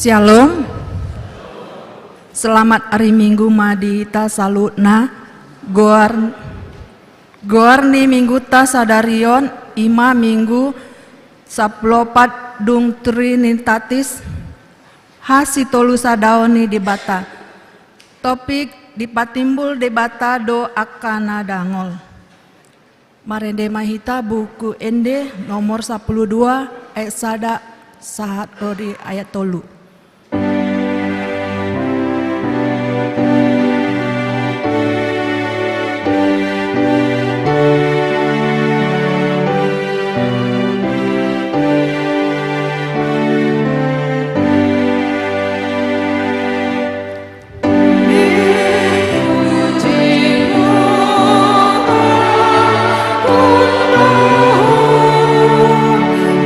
Shalom. Selamat hari Minggu Madita Salutna. Goarni Minggu ta sadarion ima Minggu saplopat dung Trinitatis hasitolu sadaoni di bata. Topik dipatimbul debata do akana dangol. Marende mahita buku ende nomor 12 ayat sada sahat ori ayat tolu.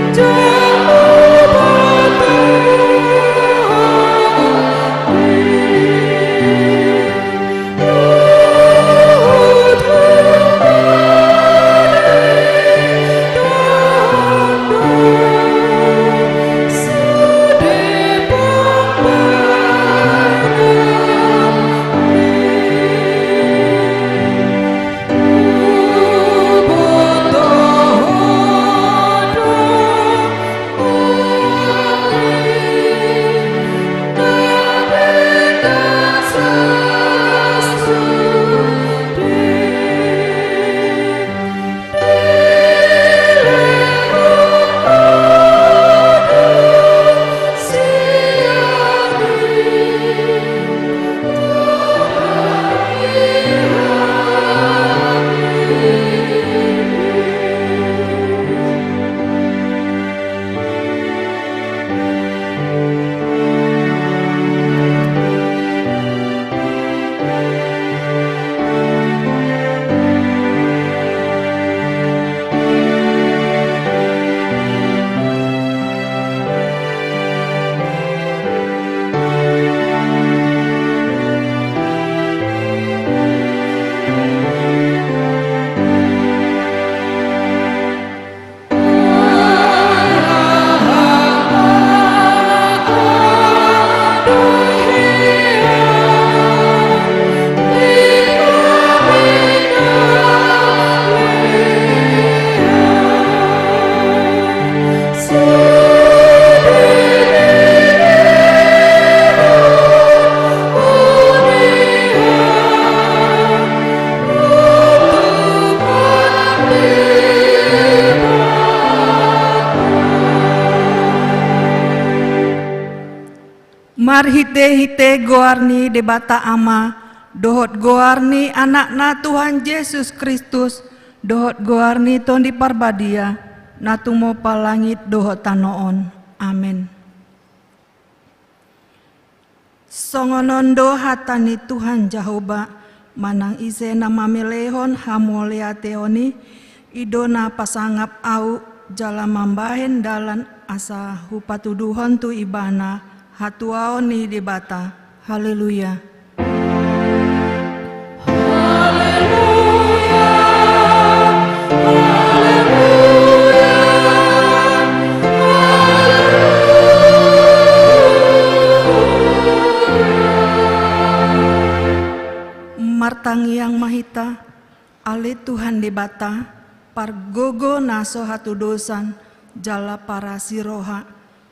Jangan lupa Marhite-hite goarni debata ama, dohot goarni anakna Tuhan Yesus Kristus, dohot goarni tondi parbadia, natumo palangit dohot tanoon. Amin. Songonondo hatani Tuhan Jahoba, manang ise nama melehon hamolea teoni, idona pasangap au jala mambahen dalan asa hupatuduhon tu ibana, hatuaoni debata. Haleluya. Martangi yang mahita, ale Tuhan debata, pargogo naso hatu dosan, jala para siroha,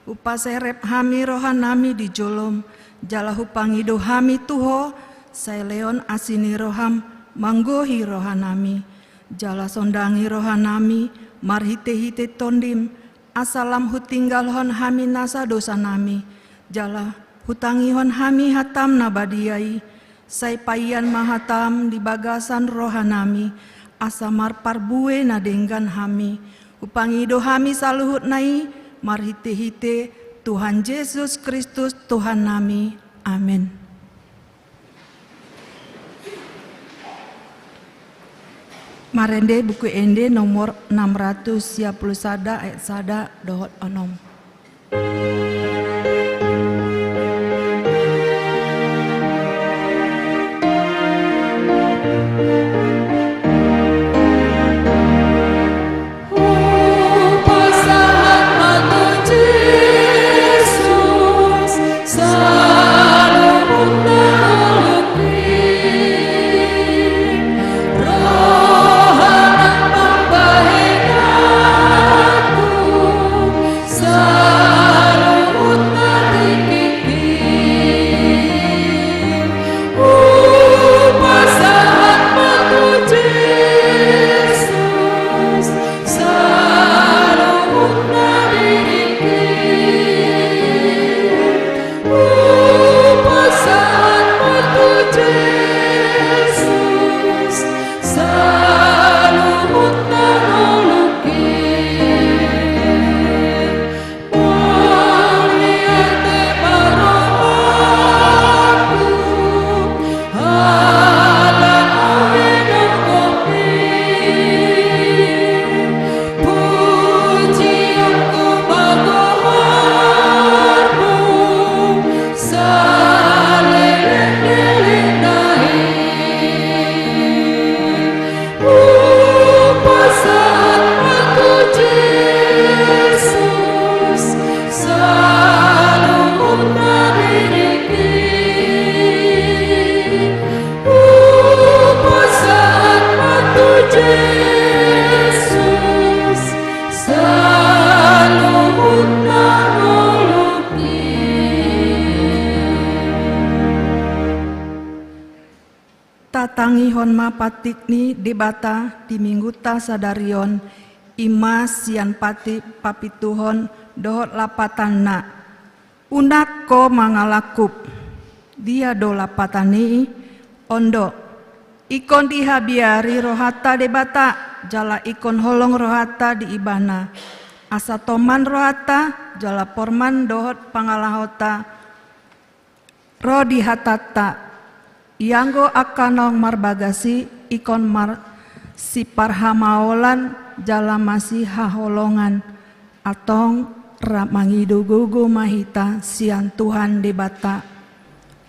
upaserep hami rohanami di jolom, jala hupangido hami tuho, saileon asini roham, manggohi rohanami, jala sondangi rohanami, marhite-hite tondim, asalam hutinggal hon hami nasa dosa nami, jala hutangi hon hami hatam nabadiai, sai payan mahatam di bagasan rohanami, asamar parbue nadenggan hami, upangido hami saluhut nai, marhite-hite Tuhan Yesus Kristus Tuhan nami. Amin. Marende buku ende nomor 600 sada ayat sada dohot onom. Tangihon mapatikni debata di minggu ta sadarion ima sian pati papituhon dohot lapatanna unak ko mangalakup dia do lapatani ondo ikon dihabiari rohata debata jala ikon holong rohata di ibana asa toman rohata jala porman dohot pangalahota ro dihatata Ianggo akanong marbagasi ikon mar si parhamaolan jala masih haholongan atong ramangidugugu mahita sian Tuhan debata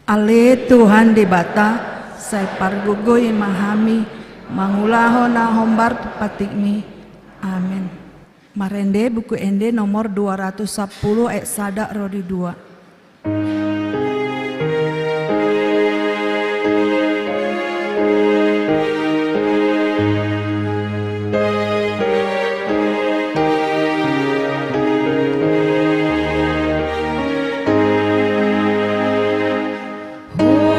ale Tuhan debata sai pargugoy mahami mangulaho na hombar patikmi. Amin. Marende buku ende nomor 210 ayat sada rodi 2. Oh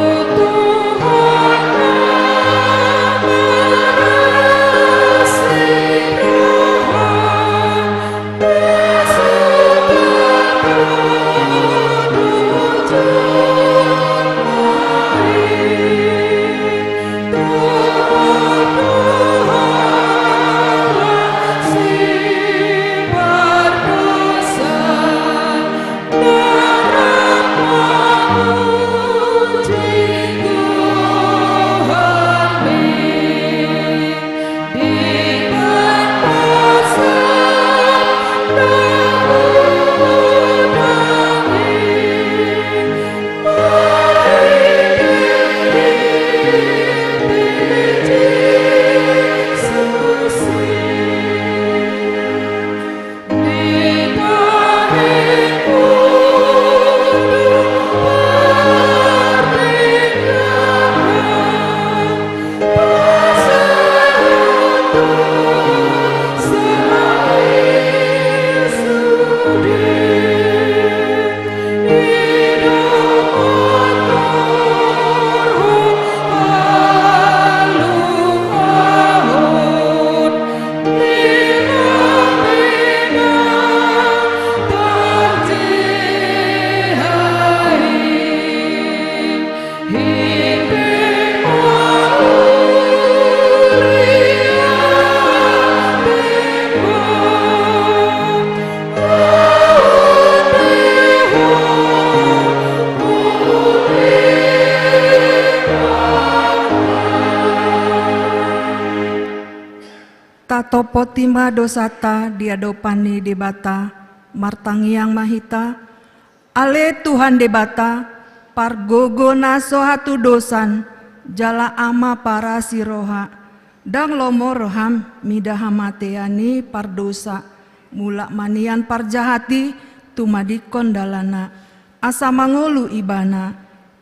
topo tima dosata diadopani debata martangi yang mahita ale Tuhan debata pargogo naso hatu dosan jala ama para siroha dang lomo roham midahamateani pardosa mulak manian parjahati tumadikon dalana asa mangulu ibana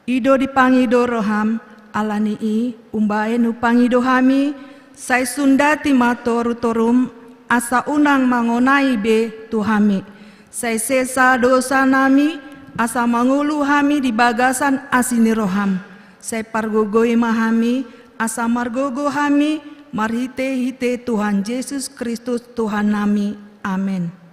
ido dipangido roham alanii umbaen upangido hami sai sundati matorutorum asa unang mangonai be tuhami sai sesa dosa nami asa mangulu hami di bagasan asini roham sai pargogoi mahami asa margogo hami marhite hite Tuhan Yesus Kristus Tuhan nami. Amin.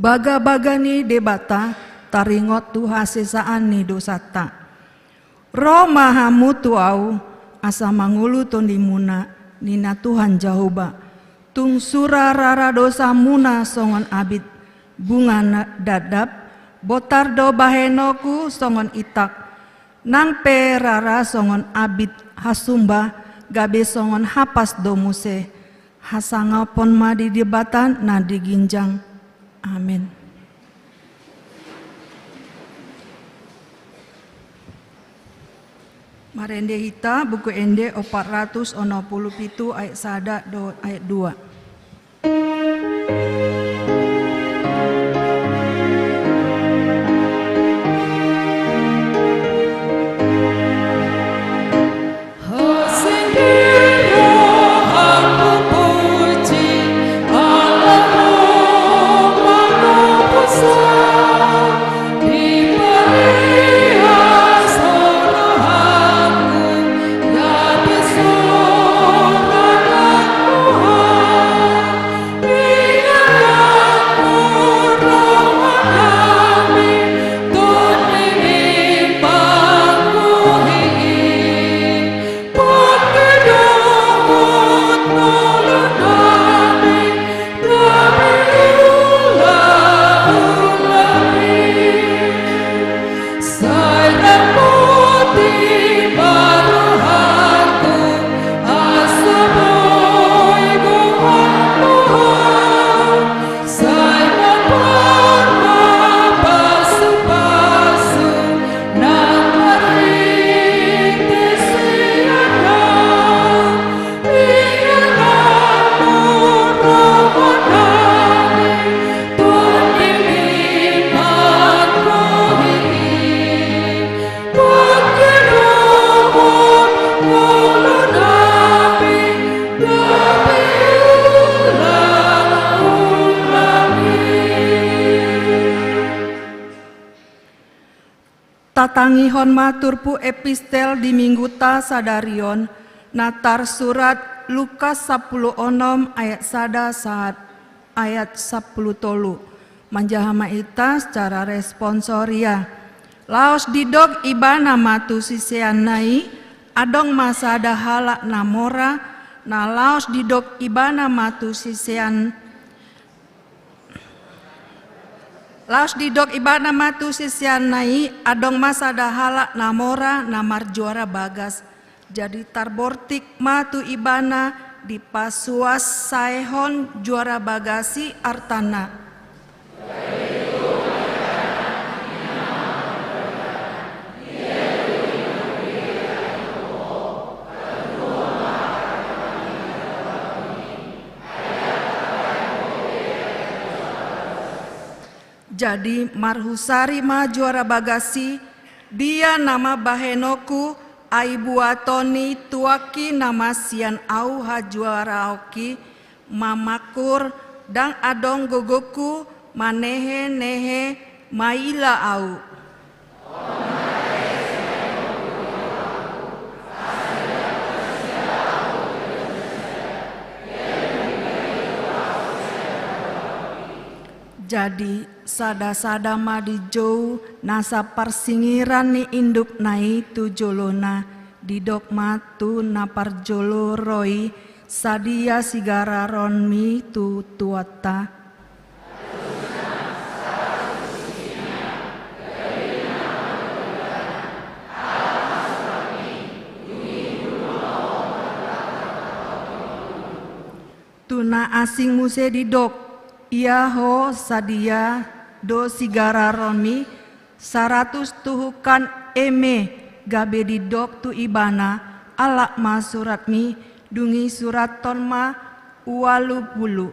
Baga-bagani debata taringot tu hasesaan ni dosata. Roh mahamu tuau asa mangulu tondimuna nina Tuhan Jahoba. Tung sura rara dosa muna songon abid bunga dadap botar do bahenoku songon itak. Nang pe rara songon abid hasumba gabe songon hapas do muse. Hasangapon madi debatan na diginjang. Amin. Marende hita buku ende 467 ayat 1 do ayat 2. Tatangihon maturpu epistel di minggu ta sadarion natar surat Lukas 10 ayat 1 saat ayat 10 tolu manjahama ita secara responsoria laos didog ibana matu sisian nai adong masa ada halak namora na laos didog ibana matu sisian laos didok ibana matu sisian nai adong masa dahala namora namar juara bagas jadi tarbortik matu ibana di pasuas saehon juara bagasi artana. Jadi marhusari ma juara bagasi dia nama bahenoku aibuatoni tuaki nama sian au ha juara oki mamakur dang adong gogoku manehe nehe maila au. Jadi sada-sada madi jauh nasa parsingiran ni induk nai tu jolona didok matu napar jolo roi sadia sigara ronmi tu tuata. Tuna asing muse didok ia ho sadia do sigara romi 100 tuhukan eme gabe di dok tu ibana alak ma surat mi dungi surat ton ma ualu bulu.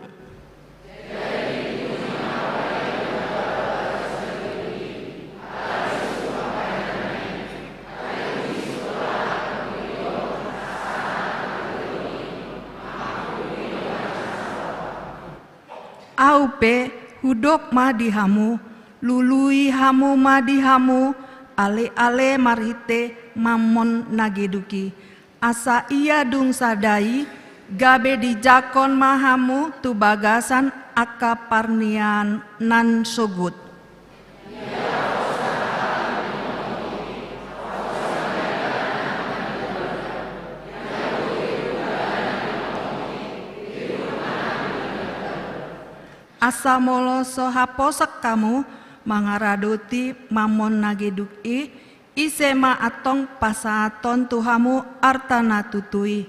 Aupe hudok madihamu, lului hamu madihamu, ale-ale marite mamon nageduki. Asa ia dung sadai, gabe di jakon mahamu tu bagasan akaparnian nan sogut. Asa molo sohaposak kamu mangaradoti mamon nageduk isema atong pasaton tuhamu artana tutui.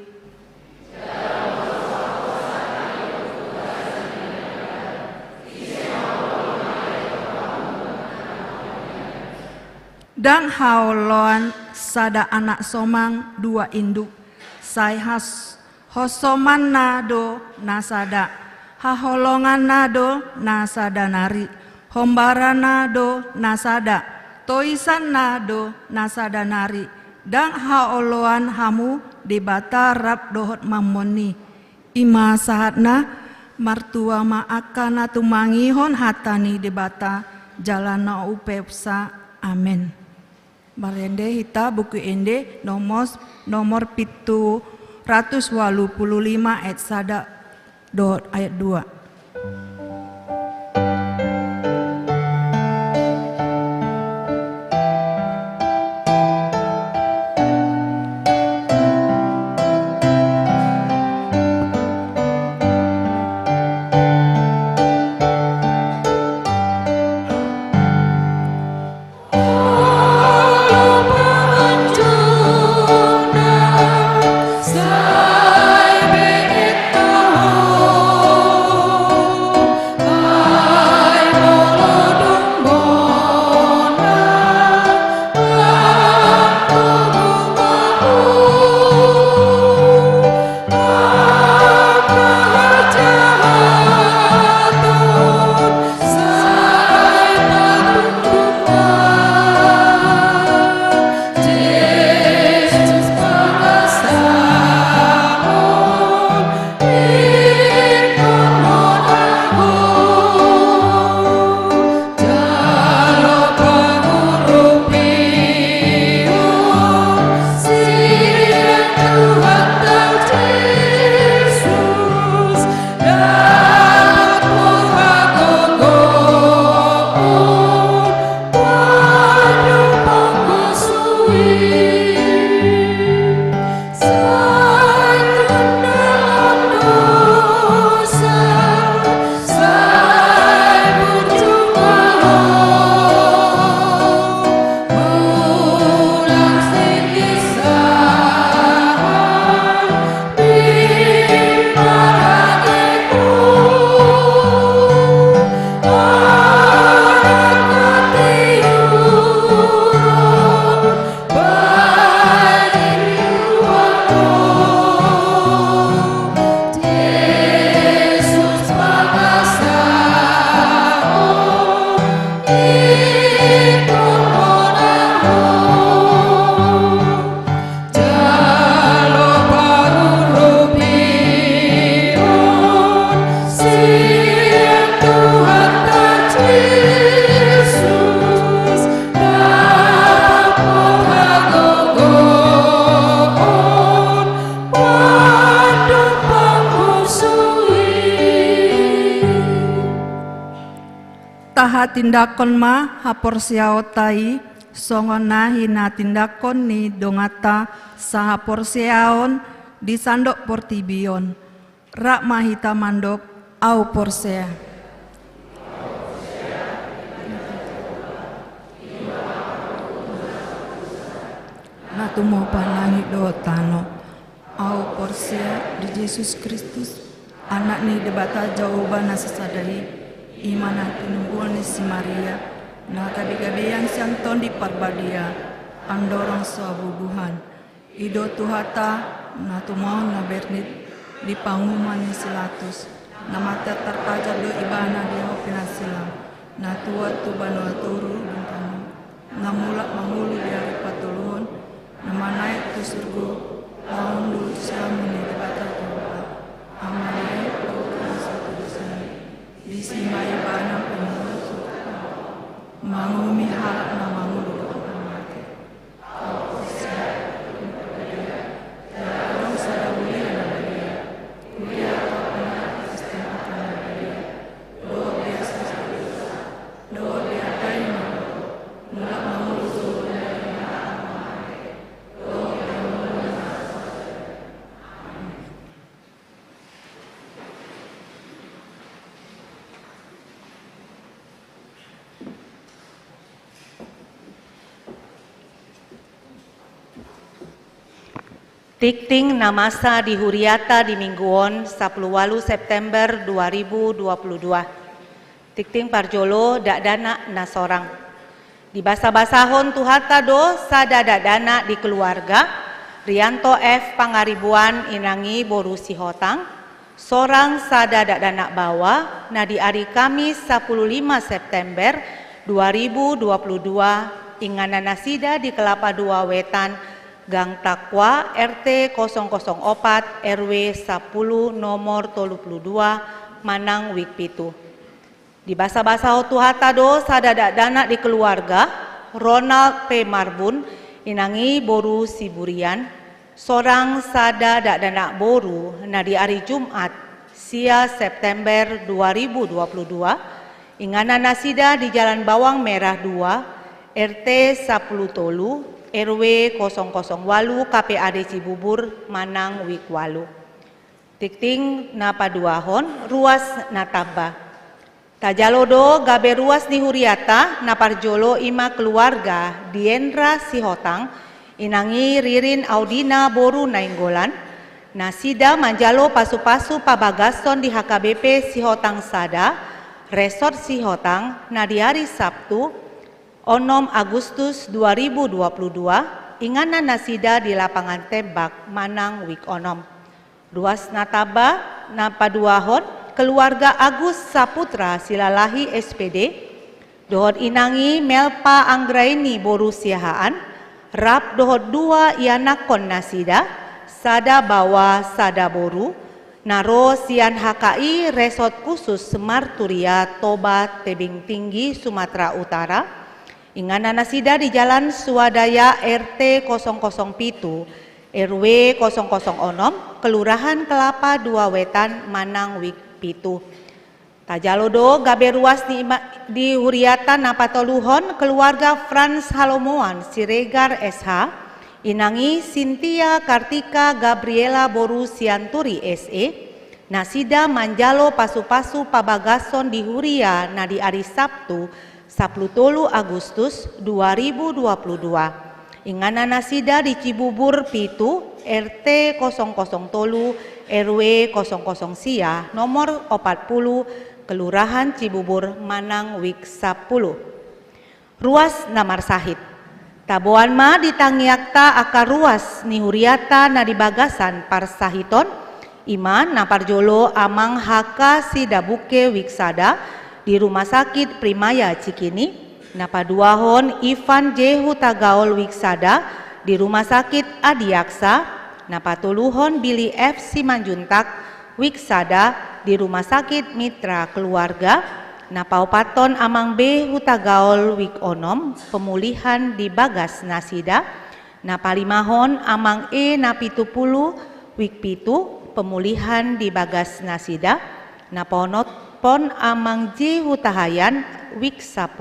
Dan haoloan sada anak somang 2 induk sai hosoman nado nasada haholongan nado nasada nari, hombara nado nasada, toisan nado nasada nari, dan haoloan hamu debata rap dohot mamoni. Ima sahatna martua ma akana tumangihon hatani debata jalana upepsa. Amin. Marende hita buku ende nomor 785 ayat sada ayat 2. tindakon ma haporsiaotai songona hina tindakon ni dongata saha porsiaon di sandok portibion rak mahita mandok au porsea natumo palangi do tano au porsea di Yesus Kristus anak ni debata jawaban nasasadai imana tinungguan si Maria na kabi-kabian sianton di parbadia andorong suabubuhan ido tuhata na tumau na bernit di pangumuman ni silatus na mata terpajar do ibana di hopina silam na tua tu banua turu bintang na mulak mahulu di hari patuluhon na manai tu surgo laun dulu siamu ni debata tuha amanai pokoknya satu dosa di simai bana penuh mangumi halak na mangulu doa mati dong sadabuli na dia kuliah atau penak istimewa na dia doa biasa doa biasa ini mulak mangulu doa Tikting namasa di Huriata di Mingguon 10 September 2022. Tikting parjolo dak dana nasorang. Di basa-basahon tuhata do sada dak dana di keluarga. Rianto F Pangaribuan inangi boru sihotang. Sorang sada dak dana bawa. Nah di hari Kamis 15 September 2022 ingana nasida di Kelapa 2 Wetan Gang Takwa RT 004 RW 10 nomor 32 Manang Wikpitu. Di basa-basa tuhata do sadada dana di keluarga Ronald P. Marbun inangi boru Siburian sorang sada dana boru na di hari Jumat sia September 2022 ingana nasida di Jalan Bawang Merah 2 RT 10 Tolu RW 008 KPAD Cibubur Manang Wikwalu. Tikting napaduahon ruas nataba. Tajalodo gabe ruas ni Huriata naparjolo ima keluarga Diendra Sihotang inangi Ririn Audina Boru Nainggolan. Nasida manjalo pasu-pasu pabagason di HKBP Sihotang Sada Resort Sihotang na di hari Sabtu 6 Agustus 2022 ingana nasida di lapangan tembak Manang Wik Onom. Ruas nataba napaduahon keluarga Agus Saputra Silalahi SPD dohod inangi Melpa Anggraini Boru Siahaan rap dohod 2 ianakon nasida sada bawa sada boru naro sian HKI Resort Khusus Semar Turia Toba Tebing Tinggi Sumatera Utara ingana nasida di Jalan Swadaya RT 007 RW 006 Kelurahan Kelapa 2 Wetan Manang Wikpitu. Tajalodo gabe ruas di Huriata napatoluhon keluarga Frans Halomoan Siregar SH inangi Cynthia Kartika Gabriela Boru Sianturi SE nasida manjalo pasu-pasu pabagason di Huria na di hari Sabtu 10 Agustus 2022 ingana nasida di Cibubur Pitu RT 003 RW 00 Sia nomor 40 Kelurahan Cibubur Manang Wik 10. Ruas Namar Sahid taboan ma ditangiakta akar ruas ni Huriata na di Bagasan Parsahiton iman naparjolo amang haka Sidabuke Wiksada di Rumah Sakit Primaya Cikini napaduahon Ivan J. Hutagaol Wiksada di Rumah Sakit Adiaksa napatuluhon Billy F. Simanjuntak Wiksada di Rumah Sakit Mitra Keluarga napaupaton amang B. Hutagaol Wik Onom pemulihan di Bagas Nasida napalimahon amang E. Napitupulu Wikpitu pemulihan di Bagas Nasida naponot Pon amang J. Hutahayan week 10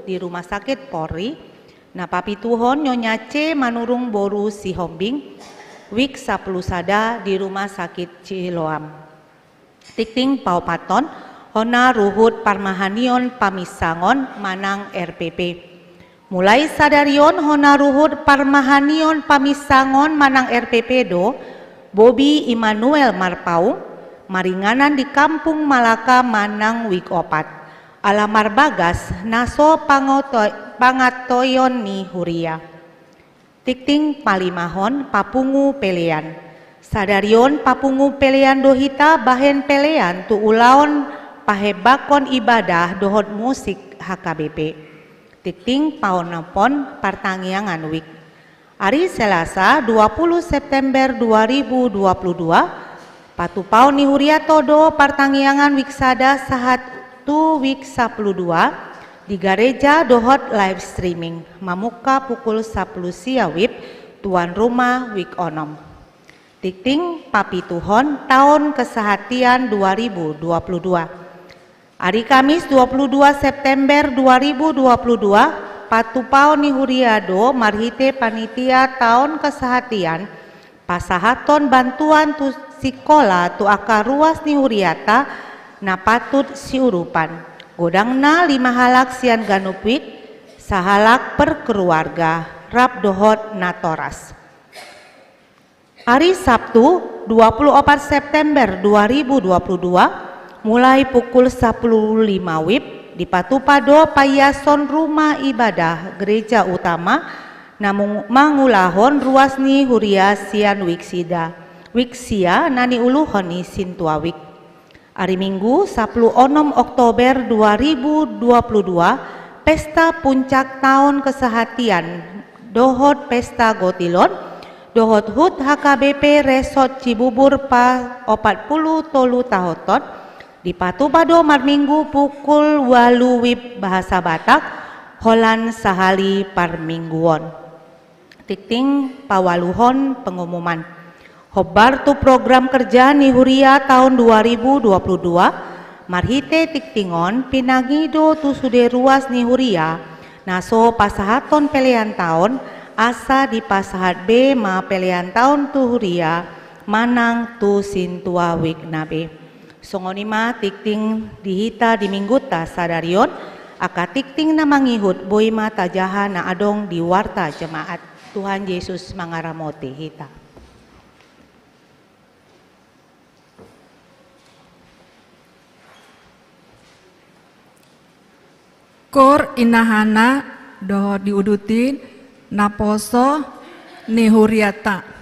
di Rumah Sakit Polri. Na papituhon Nyonya C manurung boru Sihombing, week 10 sada di Rumah Sakit Ciloam. Tikting paupaton hona Ruhut Parmahanion Pamisangon manang RPP. Mulai sadarion hona Ruhut Parmahanion Pamisangon manang RPP do Bobby Immanuel Marpau maringanan di Kampung Malaka manang week 4. Alamar Bagas naso pangatoyon ni Huria. Tikting palimahon papungu pelean. Sadarion papungu pelean dohita bahen pelean tu ulaon pahebakon ibadah dohot musik HKBP. Tikting paonapon pertanggiangan week. Hari Selasa 20 September 2022 patupau ni Huriato do pertanggiangan week sada sahat tu week 12 di gereja dohot live streaming mamuka pukul 10 siawip tuan rumah week onom. Tikting papituhon tahun kesehatian 2022. Hari Kamis 22 September 2022 patupau ni Huriado marhite panitia tahun kesehatian pasahaton bantuan tu sikola tu akar ruas ni Huriata na patut siurupan. Godangna 5 halak sian ganupwik sahalak per keluarga rap dohot natoras. Hari Sabtu 24 September 2022 mulai pukul 10.05 WIB di Patupado Payason Rumah Ibadah Gereja Utama namun mangulahon ruas ni Huria sian Wiksia nani uluhoni sintuawik. Hari Minggu 16 Oktober 2022 pesta puncak tahun kesehatian dohot pesta gotilon dohot hut HKBP Resort Cibubur pa 40 tolu tahotot di Patupado marminggu pukul 8 WIB bahasa Batak holan sahali parmingguon. Tikting pawaluhon pengumuman hobar tu program kerja ni Huria tahun 2022 marhite tiktingon pinagido tu sude ruas ni Huria naso pasahaton pelean tahun asa di pasahat B ma pelean tahun tu Huria manang tu sintua wik nabe. Songonima tikting dihita di mingguta sadarion aka tikting na mangihut boima tajaha na adong di warta jemaat. Tuhan Yesus mangaramoti hita. Kor inahana doh diudutin naposo ni Huriata.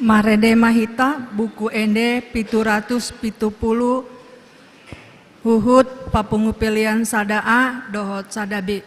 Marede Mahita buku ende 770 Huhut papungupilian sadaa dohot sadabi.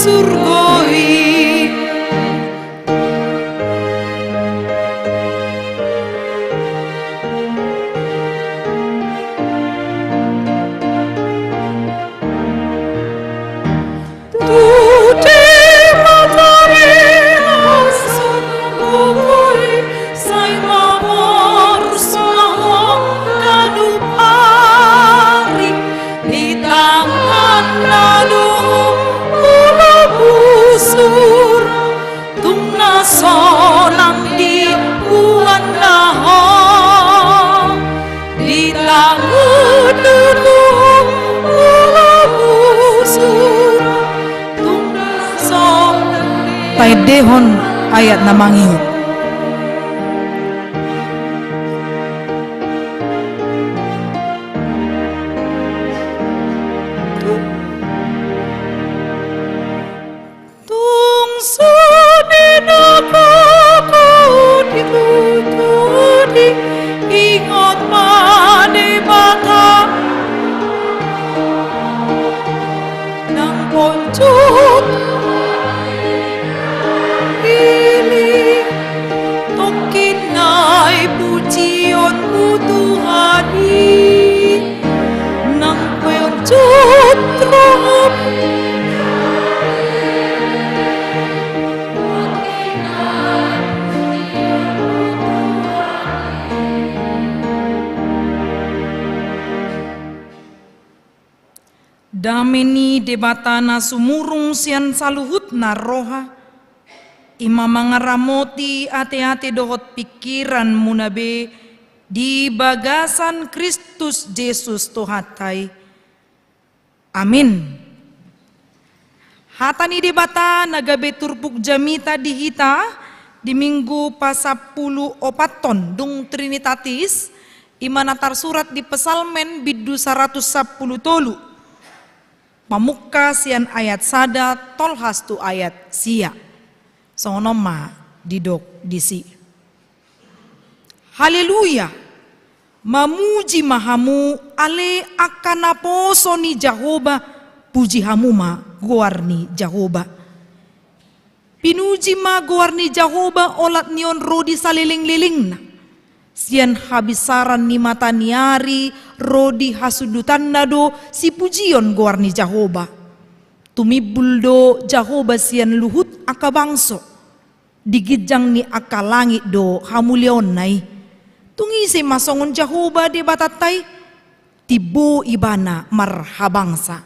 surgoi. Solang di buan naho di langit dulung busur tungna solang Paidehon ayat namangiut. ingat pada bata nang poncut ini tokinay pujianmu Tuhani nang poncut rom dameni debatana sumurung sian saluhut na roha ima mangaramoti ate-ate dohot pikiran munabe di bagasan Kristus Yesus Tuhatai. Amin. Hatani debata nagabe turpuk jamita dihita di minggu pasapulu opaton dung Trinitatis imanatar surat di pesalmen bidu 110 tolu. Pamuka sian ayat sada tolhas tu ayat sia. Sonoma didok disi. Haleluya. Mamuji mahamu ale akanaposo ni Jahoba puji hamuma guarni Jahoba. Pinuji ma guarni Jahoba olat nion rodi saliling-liling na. Sian habisaran ni mata niari rodi hasudutan nado si pujion guarni Jahoba. Tumibuldo Jahoba sian luhut akabangso. Digijang ni akalangit do hamulion nai. Tungisi masongon Jahoba de batatay. Tibo ibana marhabangsa.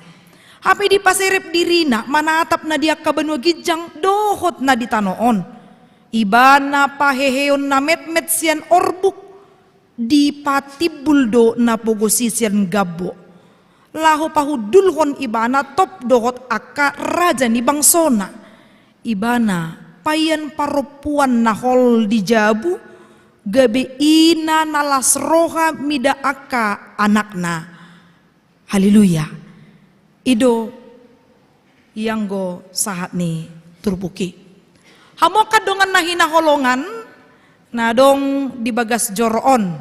Hape di pasirip dirina manatap na dia kabanwa gijang dohot na ditanoon. Ibana paheheon na met-met sian orbuk di patibuldo na pogosi sian gabo. Laho pahudulhon ibana top dohot aka raja ni bangsona. Ibana payan parupuan na hol di jabu gabe ina nalas roha mida aka anakna. Haleluya. Ido yang go sahat ni turbuki. Hamoka dongan nahina holongan nadong di bagas joroon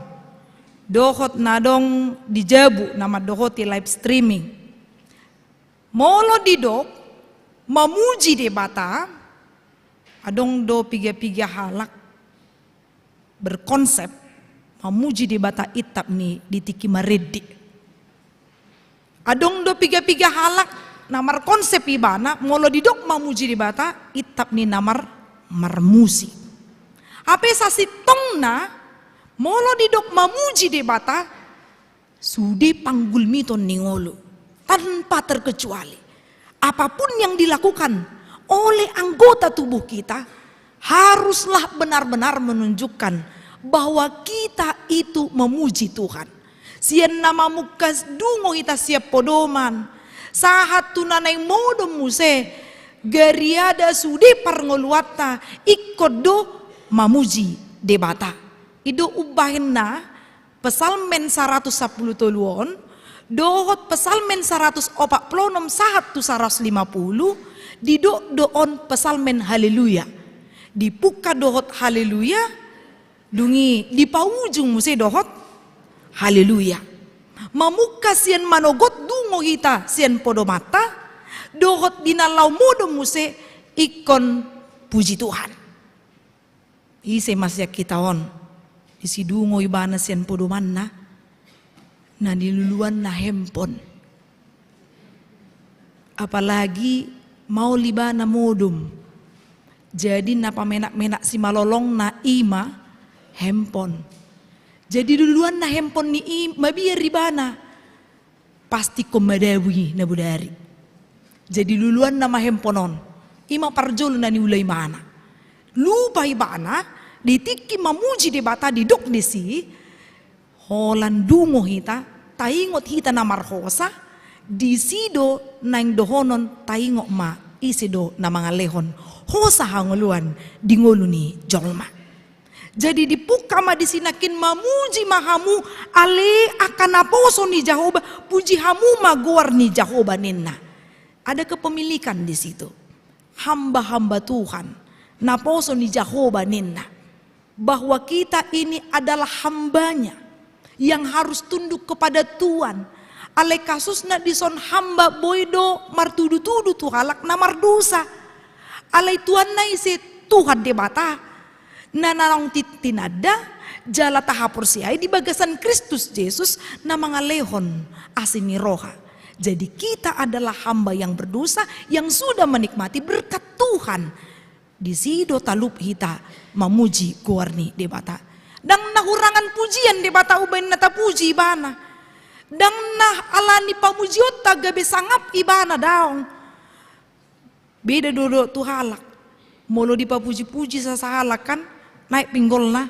dohot nadong di jabu nama dohoti live streaming molo didok mamuji debata adong do piga-piga halak berkonsep mamuji debata itap ni di tiki maredi adong do piga-piga halak namar konsep ibana molo didok mamuji debata itap ni namar marmusi. Ape sasi tongna molo didok mamuji debata sudi panggul miton ningolo tanpa terkecuali. Apapun yang dilakukan oleh anggota tubuh kita haruslah benar-benar menunjukkan bahwa kita itu memuji Tuhan. Sian nama mukas dungo kita siap podoman sahat tunanay modom muse gariada sudi parngoluata ikodo mamuji debata. Ido ubahin na pesalmen 110 toluon dohot pesalmen 146 sahat tu 150 didok doon pesalmen haleluya. Dipuka dohot haleluya dungi di paujung muse dohot haleluya. Mamuka sian manogot dungo hita sian podomata dohot dinalau mudo muse ikon puji Tuhan. Ise masya kita on isidungo ibana sian podoman na diluluan na hempon. Apalagi mau libana modum. Jadi na pamenak-menak si malolong na ima hempon. Jadi duluan na hempon ni ima biar ribana. Pasti komadawi na budari. Jadi duluan nama hemponon. Ima parjol na ni ulay mana. Lupa ibana ditiki mamuji de bata di dok desi. Holan dungo hita taingot hita na marhosa. Di sido naing dohonon taingot ma isido na mga lehon. Hosa hanguluan di ngulu ni jolma. Jadi dipukama disinakin mamuji mahamu ale akan aposo ni Jehovah puji hamu maguar ni Jehovah ninna. Ada kepemilikan di situ. Hamba-hamba Tuhan naposo ni Jehovah ninna. Bahwa kita ini adalah hambanya yang harus tunduk kepada Tuhan. Ale kasusna dison hamba boido martudu-tudu tu halak na mardosa. Ale Tuhan na isi Tuhan debata. Nananong tinada jala tahapur siay di bagasan Kristus Yesus na mga lehon asin ni roha. Jadi kita adalah hamba yang berdosa yang sudah menikmati berkat Tuhan. Di sido talup hita mamuji guarni debata. Dang nahurangan pujian debata ubain nata puji ibana. Dang nah alani pamujiot gabe sangap ibana daong. Beda dodo tu halak. Molo dipapuji-puji sasahalak kan naik pinggol na.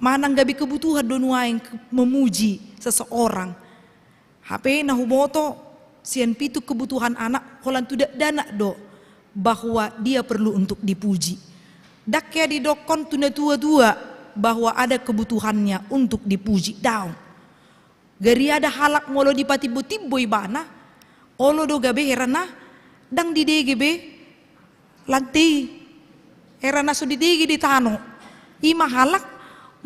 Manang gabi kebutuhan donua yang memuji seseorang. HP na humoto sian pitu kebutuhan anak holan tidak dana do bahwa dia perlu untuk dipuji. Dak ya di dokon tunda tua-tua bahwa ada kebutuhannya untuk dipuji daun. Gari ada halak molo dipatibo-tibo ibana. Olo do gabe herana dang di DGB lantai herana so di DG di tano. Ima halak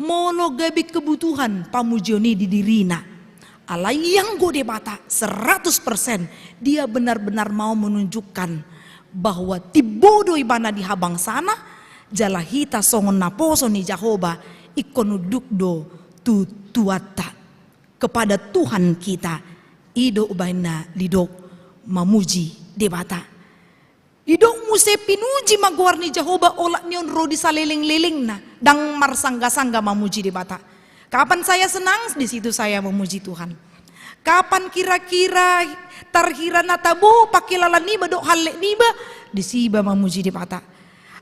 molo gabe kebutuhan pamujioni di dirina. Alai yang go debata 100% dia benar-benar mau menunjukkan bahwa tibodo ibana di habang sana jalahita songon naposo ni Jehovah ikonuduk do tuata kepada Tuhan kita ido ubaina lidok mamuji debata idok muse pinuji maguar ni Jehovah olak nion rodi saliling-liling na dang marsangga-sangga mamuji debata. Kapan saya senang, di situ saya memuji Tuhan. Kapan kira-kira tarhira natabo pakilala niba dok halek niba, disiba memuji debata.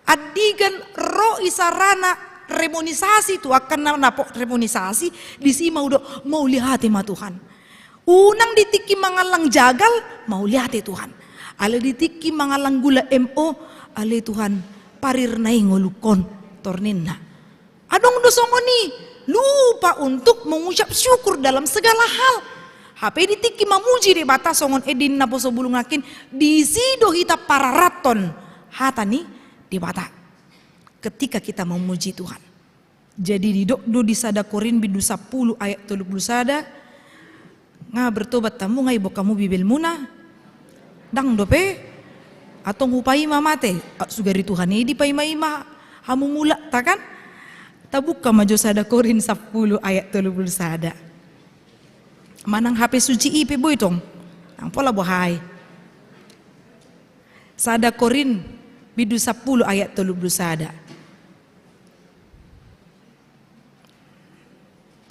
Adigan ro isarana remonisasi tu akan napok remonisasi disima udah mau lihat ma Tuhan. Unang ditiki mangalang jagal mau lihat Tuhan. Ale ditiki mangalang gula MO ale Tuhan parir nai ngolukon torninna. Adong dosongoni lupa untuk mengucap syukur dalam segala hal. HP ditiki mamuji de bata songon edin na poso bulungakin disido hita pararaton hata ni di bata. Ketika kita memuji Tuhan. Jadi di do di sada Korin bidu 10 ayat 30 sada nga bertobat tamu nga ibo kamu bibil muna dang dope atong hupai mamate sugari Tuhan ini pai maima hamu mula takan tabuka majo sada Korin 10 ayat 30 sada manang HP suci ipe boy tong ang pola bohay sada Korin bidu 10 ayat 30 sada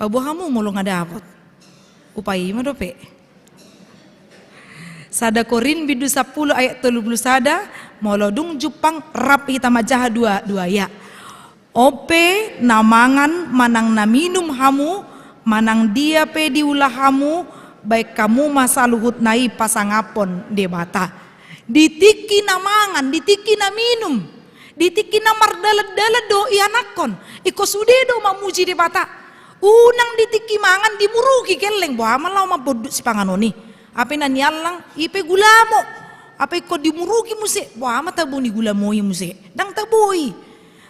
pabuhamu molo nga dapat upay madope sada Korin bidu 10 ayat 30 sada molo dung jupang rapi tamajaha dua ya ope namangan manang naminum hamu manang dia pe diulah hamu baik kamu masa luhut nai pasangapon debata ditiki namangan ditiki naminum ditiki namardalad-dalad do ianakon iko sudedo mamuji debata unang ditiki mangan dimurugi keleng boha malau mabodut si panganoni ape nanialang ipe gulamo ape ko dimurugi muse boha matabuni gulamo muse dang tabui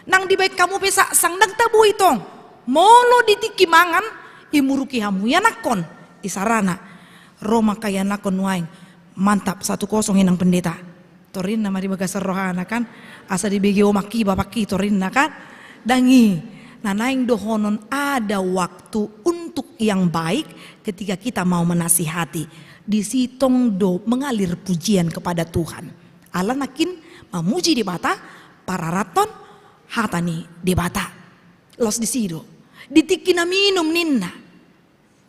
nang di baik kamu pesa sang dang tabu itong molo ditiki mangan imuruki hamu yanakon isarana Roma kaya nakon waing Mantap 1-0 inang pendeta. Torin nama di bagasar rohana kan. Asa di BGO maki bapaki torin kan. Dangi. Nah naing dohonon ada waktu untuk yang baik ketika kita mau menasihati. Di sitong do mengalir pujian kepada Tuhan. Allah nakin memuji di bata para raton hatani di bata. Los di sido. Ditikina minum ninna.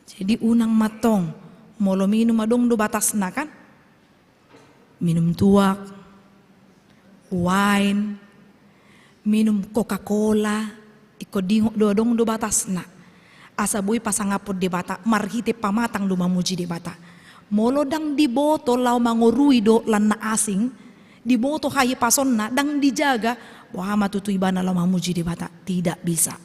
Jadi unang matong. Molo minum adong do batas na kan. Minum tuak. Wine. Minum Coca-Cola. Iko dingok do adong do batas na. Asa boy pasangapod di bata. Marhite pamatang do mamuji di bata. Molo dang diboto lau mangorui do lan na asing. Diboto hayi pason na. Dang dijaga. Wah matutui bana lau mamuji di bata. Tidak bisa.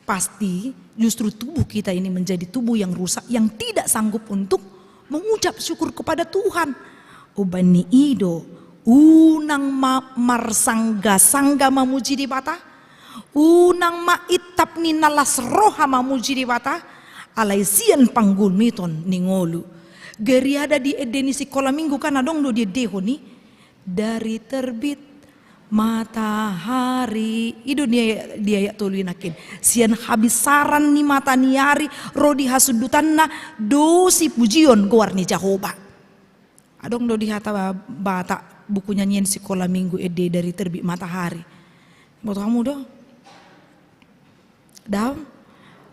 Pasti justru tubuh kita ini menjadi tubuh yang rusak, yang tidak sanggup untuk mengucap syukur kepada Tuhan. Ubani ido, unang marsangga-sangga mamuji di bata, unang maitap ni nalas roha mamuji di bata, alay sian panggul miton ningolu. Geri ada di edeni sekolah minggu kan adong do dia dehoni, dari terbit matahari itu dia ya tuluinakin sian habisaran ni mata niari rodi hasudutanna dosi pujion goarni Jehovah. Adong do dihata bata buku nyanyian sekolah minggu ede dari terbit matahari. Buat kamu do. Daun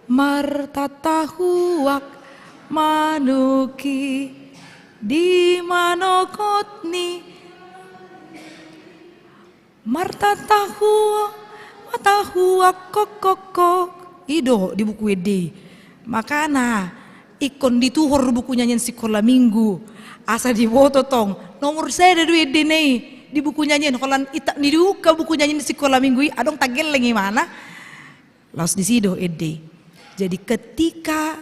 martatahuak manuki di manokotni Marta tahua kok ido di buku ede. Makana ikon dituhor buku nyanyian sekolah minggu. Asa diboto tong nomor saya dari ede nih di buku nyanyian kolan itak niduka buku nyanyian sekolah minggu adong tagel lagi mana. Laos di sido ede. Jadi ketika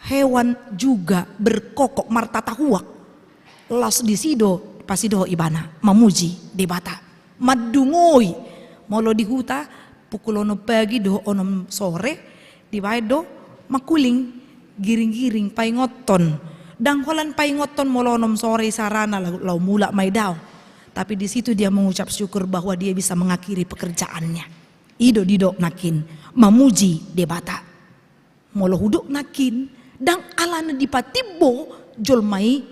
hewan juga berkokok marta tahua. Laos di sido pasti do ibana memuji di bata. Madungoi molo di huta pukul ono pagi do onom sore di do makuling giring-giring paingoton dang holan paingoton molo onom sore sarana lau mula mai daw tapi di situ dia mengucap syukur bahwa dia bisa mengakhiri pekerjaannya. Ido dido nakin mamuji debata molo huduk nakin dang alana dipatibo jolmai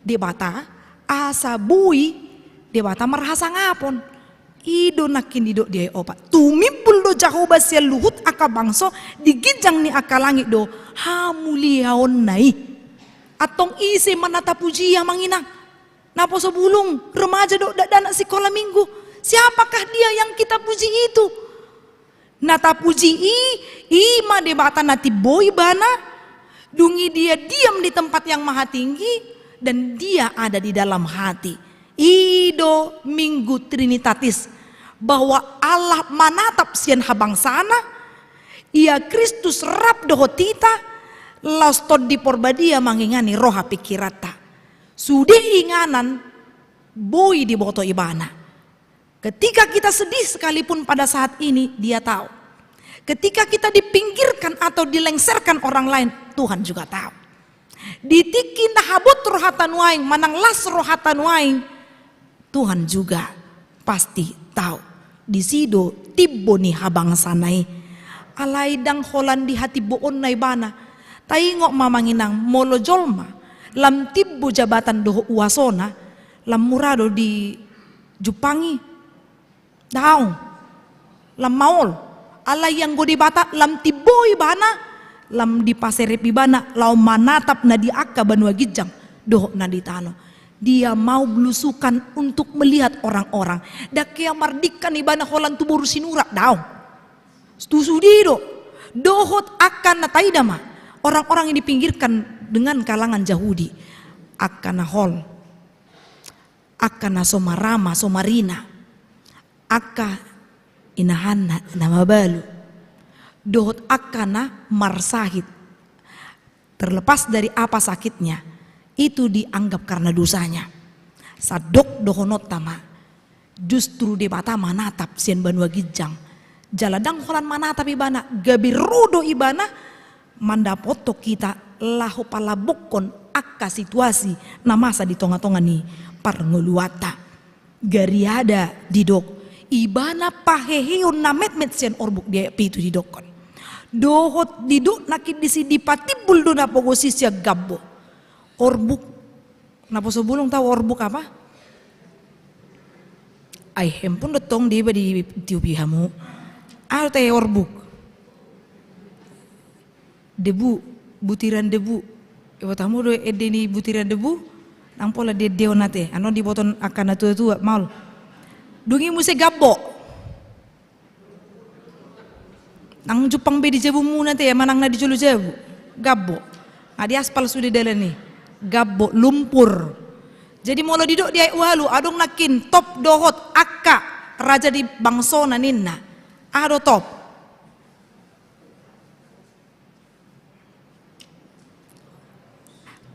debata asa bui debata merhasa ngapon ido nakin dido dia opat tumimpul do Jehovah sial luhut aka bangso digijang ni aka langit do hamuliaon nai atong isi manata puji yang manginang napo sebulung remaja do dana sekolah minggu siapakah dia yang kita puji itu nata puji ima debata nati boy bana dungi dia diam di tempat yang maha tinggi dan dia ada di dalam hati. Ido minggu trinitatis bahwa Allah manatap sian habang sana ia Kristus rap dohotita lastot di porbadia mangingani roha pikirata sude inganan boy di boto ibana. Ketika kita sedih sekalipun pada saat ini dia tahu. Ketika kita dipinggirkan atau dilengserkan orang lain Tuhan juga tahu. Ditikin nahabut rohatan waing manang las rohatan waing Tuhan juga pasti tahu. Di sido tibbo ni habang sanai. Alay dang holan di hati boon na ibana. Taingok mamanginang molo jolma. Lam tibbo jabatan doho uasona. Lam murado di Jupangi. Daong. Lam maol. Alay yang godi bata lam tibbo ibana. Lam di paserep ibana. Lau manatap na di akka banua gijang. Doho na di tano. Dia mau belusukan untuk melihat orang-orang. Dakia mardikan ibana holan tubur sinura daun. Stusudido. Dohot akan nataidama. Orang-orang yang dipinggirkan dengan kalangan Yahudi. Akan hol. Akan somarama somarina. Aka inahana nama balu. Dohot akan marsahit. Terlepas dari apa sakitnya. Itu dianggap karena dosanya. Sadok dohonot tama. Justru debata manatap sian banua gijang. Jaladang holan manatap ibana. Gabirudo ibana. Mandapoto kita lahu palabokon akka situasi na masa di tonga-tonga ni parngoluata. Gariada didok ibana paheheon na met-met sian orbuk dia pitu didokon. Dohot didok nakit disi dipatibul do na pogosi siya gabbo. Orbuk na po bulong tahu orbuk apa? Ay hempun dotong di ba di tiupihamu. Ano tayo orbuk? Debu, butiran debu. Ibu tamu do edeni butiran debu. Nang pola de deo nate. Ano di boton akan tua-tua mal. Dungi muse gabbo. Nang Jepang be di jebu mu nate ya manang na di julu jebu. Gabbo. Adi aspal sudah dalan nih. Gabbo lumpur. Jadi molo didok dia walu adong nakin top dohot akka raja di bangsona ninna. Ado top.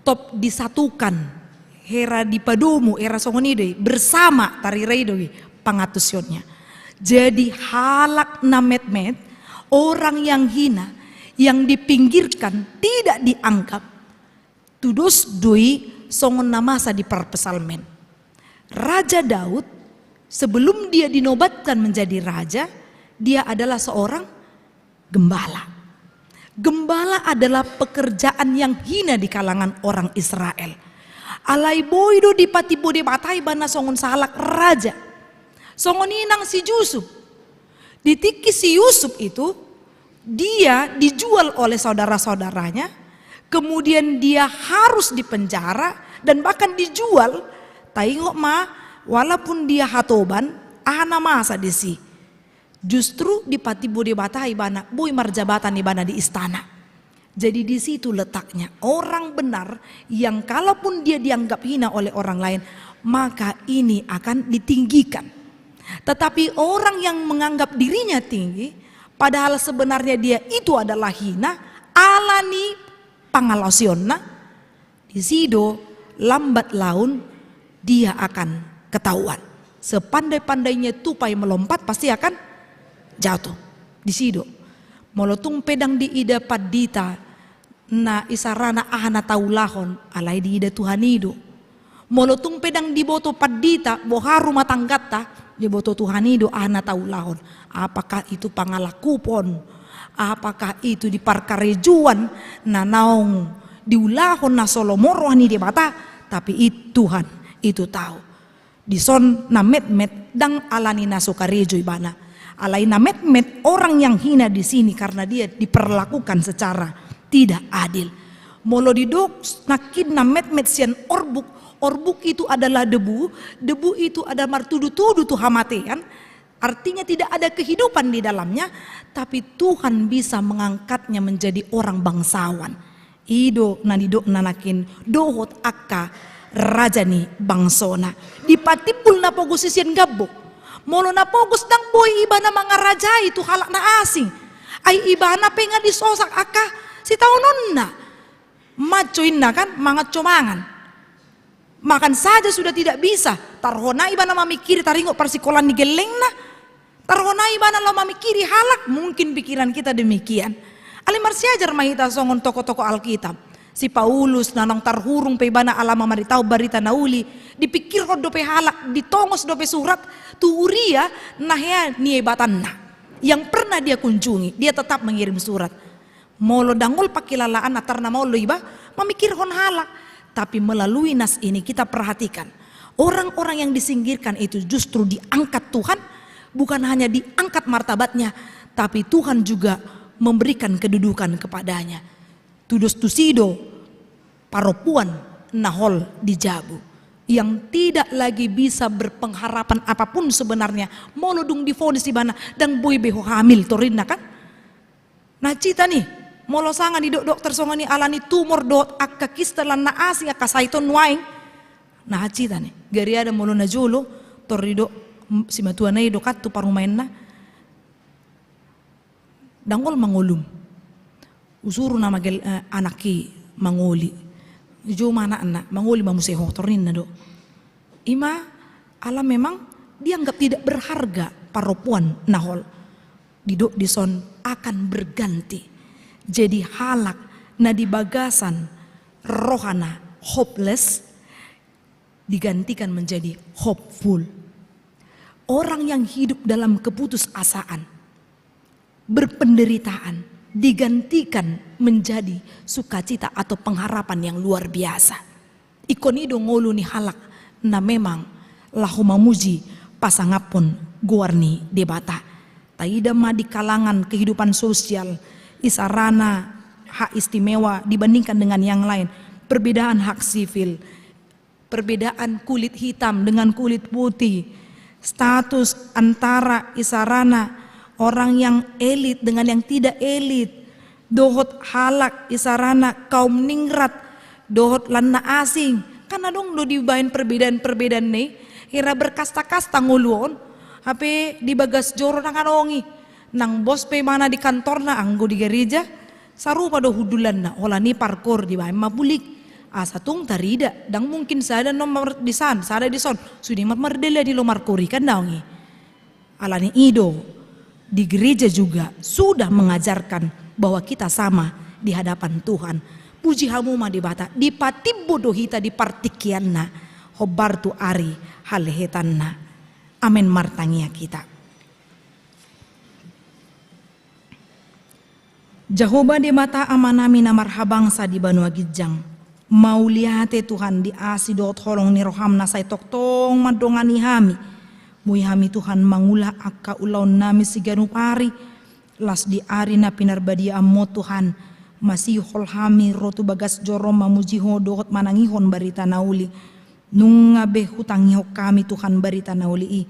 Top disatukan. Hera di padumu era songonide bersama tari reidowi pangatusyonya. Jadi halak na met-met orang yang hina yang dipinggirkan tidak dianggap. Tudos doi songon namasa di perpesalmen. Raja Daud sebelum dia dinobatkan menjadi raja, dia adalah seorang gembala. Gembala adalah pekerjaan yang hina di kalangan orang Israel. Alai boido di patibo de batai bana songon salak raja. Songon inang si Yusuf. Ditiki si Yusuf itu dia dijual oleh saudara-saudaranya, kemudian dia harus dipenjara dan bahkan dijual. Tengok ma, walaupun dia hatoban, ana masa desi. Justru di patibo de batai bana boy marjabatan di bana di istana. Jadi di situ letaknya orang benar yang kalaupun dia dianggap hina oleh orang lain, maka ini akan ditinggikan. Tetapi orang yang menganggap dirinya tinggi, padahal sebenarnya dia itu adalah hina, alani pangalosionna, di sido lambat laun dia akan ketahuan. Sepandai-pandainya tupai melompat pasti akan jatuh. Di sido molotung pedang di ida padita na isarana ahana taulahon alai di ida Tuhanido. Molotung pedang di boto padita boharu matanggata di boto Tuhanido ahana taulahon. Apakah itu pangalakupon? Apakah itu di parkarejuan na naong diulahon na solomorohani di bata? Tapi itu Tuhan itu tahu. Di son na met-met dang alani na sokarejo ibana. Alai na met-met orang yang hina di sini karena dia diperlakukan secara tidak adil. Molo didok nakin na met-met sian orbuk. Orbuk itu adalah debu. Debu itu ada martudu-tudu tuh hamatean. Artinya tidak ada kehidupan di dalamnya. Tapi Tuhan bisa mengangkatnya menjadi orang bangsawan. Ido nanidok nanakin dohot akka rajani bangsona. Dipatipul na pogosisian gabbo. Molo na pogus dang boy iba na mga raja itu halak na asing. Ay iba na penga disosak akka si taunon na. Macoin na kan mga comangan. Makan saja sudah tidak bisa. Tarhona iba na mamikiri taringo persikolan ni geleng na. Tarhona iba na lo mamikiri halak. Mungkin pikiran kita demikian. Alimar siajar mahita songon toko-toko Alkitab. Si Paulus nanong tarhurung pe bana alama maritau barita nauli dipikir ko dope halak ditongos dope surat tu Uria nahya niebatan na yang pernah dia kunjungi dia tetap mengirim surat molo dangol pakilalaan atar nama lo iba memikir kon halak tapi melalui nas ini kita perhatikan orang-orang yang disingkirkan itu justru diangkat Tuhan bukan hanya diangkat martabatnya tapi Tuhan juga memberikan kedudukan kepadanya. Tudos tusido paropuan nahol di Jabu yang tidak lagi bisa berpengharapan apapun sebenarnya molodung difonis di bana dan boy beho hamil torinna kan nah cita nih molo sangan di dokter songani alani tumor dot akka kistelan na asing akka saiton waing nah cita nih gari ada molo na jolo torrido si matuana ido kattu parumain na dangol mangolum usuru nama anaki mangoli jo mana anak mangoli mamuseho torin na do ima ala memang dianggap tidak berharga paropuan nahol didok dison akan berganti jadi halak na di bagasan rohana hopeless digantikan menjadi hopeful. Orang yang hidup dalam keputusasaan, berpenderitaan, digantikan menjadi sukacita atau pengharapan yang luar biasa. Ikonido ngolu ni halak na memang lahu mamuji pasangapon guarni debata. Taida ma di kalangan kehidupan sosial isarana hak istimewa dibandingkan dengan yang lain. Perbedaan hak sivil, perbedaan kulit hitam dengan kulit putih, status antara isarana orang yang elit dengan yang tidak elit, dohot halak isarana kaum ningrat, dohot lana asing. Karena dong do dibain perbedaan-perbedaan nih, ira berkasta-kasta nguluon, hape di bagas joro nang anongi, nang bos pe mana di kantor na anggo di gereja, sarupa do hudulan na, olah ni parkor di bain mabulik. Asa tung tarida, dang mungkin sada nomor di san, sada di son, sudah merdela di lomar kori kan daungi. Alani ido di gereja juga sudah mengajarkan bahwa kita sama di hadapan Tuhan. Puji hamuma di bata, di patibbo dohita di partikianna, hobartu ari halehetanna. Amin martangia kita. Jehovah di mata amanami na marhabangsa di Banua Gijang. Mauliate Tuhan di asidot holong ni roham na say toktong madongani hami. Mui hami Tuhan mangula akka ulaw nami siganu pari. Las di ari na pinarbadia mo Tuhan. Masih hol hami rotu bagas jorom mamujiho dohot manangihon barita nauli. Nung ngabe hutangihok kami Tuhan barita nauli i.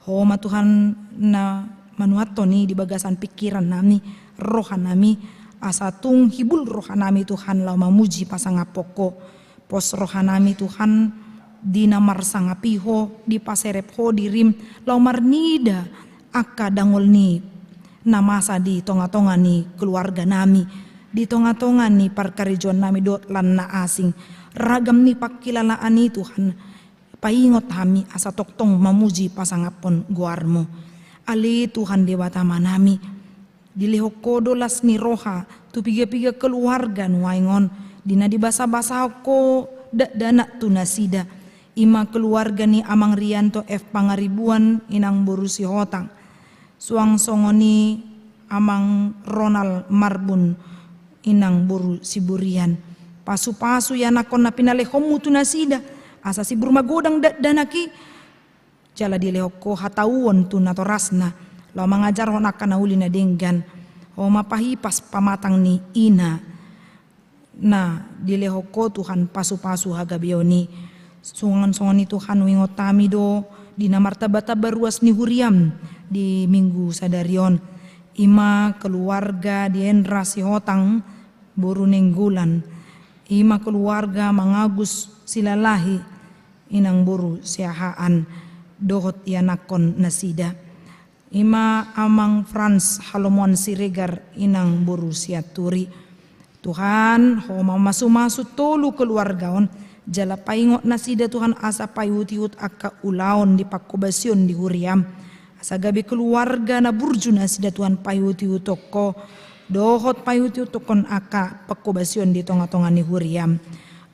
Homa Tuhan na manuato ni di bagasan pikiran nami, rohan nami. Asatung hibul rohanami Tuhan lau mamuji pasangapoko. Pos rohanami Tuhan di namar sangapiho, di paserepho, di rim lau marnida akka dangol ni namasa di tonga-tonga ni keluarga nami, di tonga-tonga ni parkarijon nami dot lan na asing. Ragam ni pakilalaan ni Tuhan, paingot kami asa toktong mamuji pasangapon guarmo. Ali Tuhan dewata manami. Dilehok kodolas ni roha tu piga-piga keluarga nuaingon dina di basa-basa ko dana tunasida ima keluarga ni Amang Rianto F Pangaribuan inang borusi hotang suang songoni Amang Ronald Marbun inang boru siburian pasu-pasu ya nakon na pinalehomu tunasida asa si bermagodang danaki jala dilehok ko hatauon tunatorasna lau mengajar hon akan nauli na denggan o mapahipas pamatang ni ina na dilehoko Tuhan pasu-pasu hagabioni sungon-sungon ni Tuhan wingot tami do di namartaba-taba ruas ni huriam di minggu sadarion ima keluarga di enra si hotang boru nenggulan ima keluarga mangagus silalahi inang boru siahaan dohot yanakon nasida. Ima Amang Franz Halomon Siregar inang Borussia Turi. Tuhan ho masu-masu tolu keluargaon jala paingot nasida Tuhan asa payutiut akka ulaon di pakobasion di huriam. Asa gabi keluarga na burju nasida Tuhan payutiut toko dohot payutiut tokon akka pakobasion di tonga-tonga ni huriam.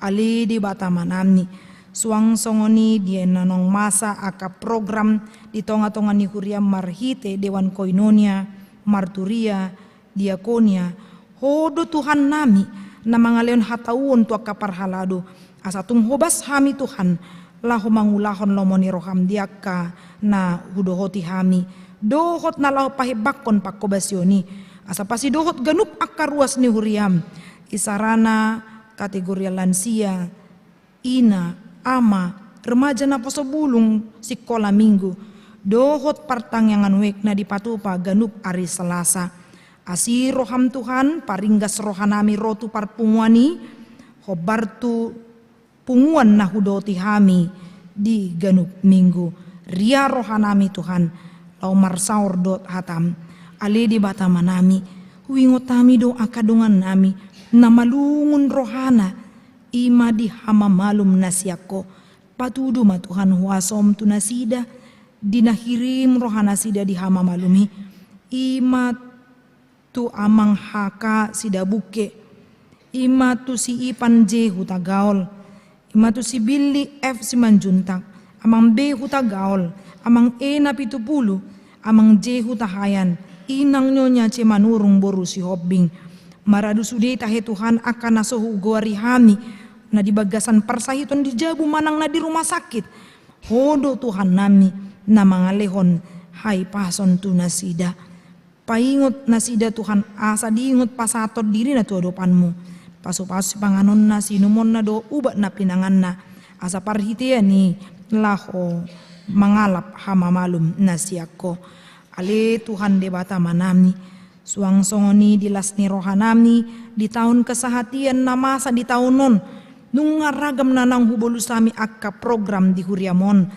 Ali di batamanami. Suang songoni dia nanong masa aka program di tonga-tonga ni huriam marhite Dewan Koinonia, Marturia, Diakonia. Hodo Tuhan nami na mga leon hatauon tu aka parhalado. Asatung hobas hami Tuhan lahu mangulahon lomoni roham diaka na hudohoti hami. Dohot na lahu pahibakon pakobasyoni. Asa pasi dohot ganup aka ruas ni huriam. Isarana kategori lansia, ina, ama, remaja na pasobulong sikola minggu, dohot partangyangan wek na dipatupa ganup ari Selasa. Asi roham Tuhan paringgas rohanami rotu parpunguani, hobartu punguan na hudoti hami di ganup minggu. Ria rohanami Tuhan, lau marsaur dot hatam, ali di batamanami, huingotami do akadungan nami, na malungun rohana, ima di hama malum nasiako patudu matuhan huasom tunasida dinahirim rohana sida di hama malumi ima tu amang haka sida buke ima tu si Ipan J huta gaol, ima tu si Billy F Simanjuntak, amang B huta gaol, amang E na 70, amang J huta hayan, inang nyonya ce manurung boru si hobbing. Maradu sude tahe Tuhan akan nasohu goari hami, na di bagasan parsahiton di jabu manang na di rumah sakit. Hodo Tuhan nami na mangalehon hai pason tu nasida. Paingot nasida Tuhan asa diingot pasatot diri na tu adopanmu. Pasu-pasu panganon na sinumon na do ubat na pinangan na. Asa parhitia ni laho mangalap hama malum na siyako. Ale Tuhan debata manami. Suang songoni dilas ni rohanami di tahun kesehatian na masa di tahun non. Nung ragam nanang hubolu sami akka program di Huriamon.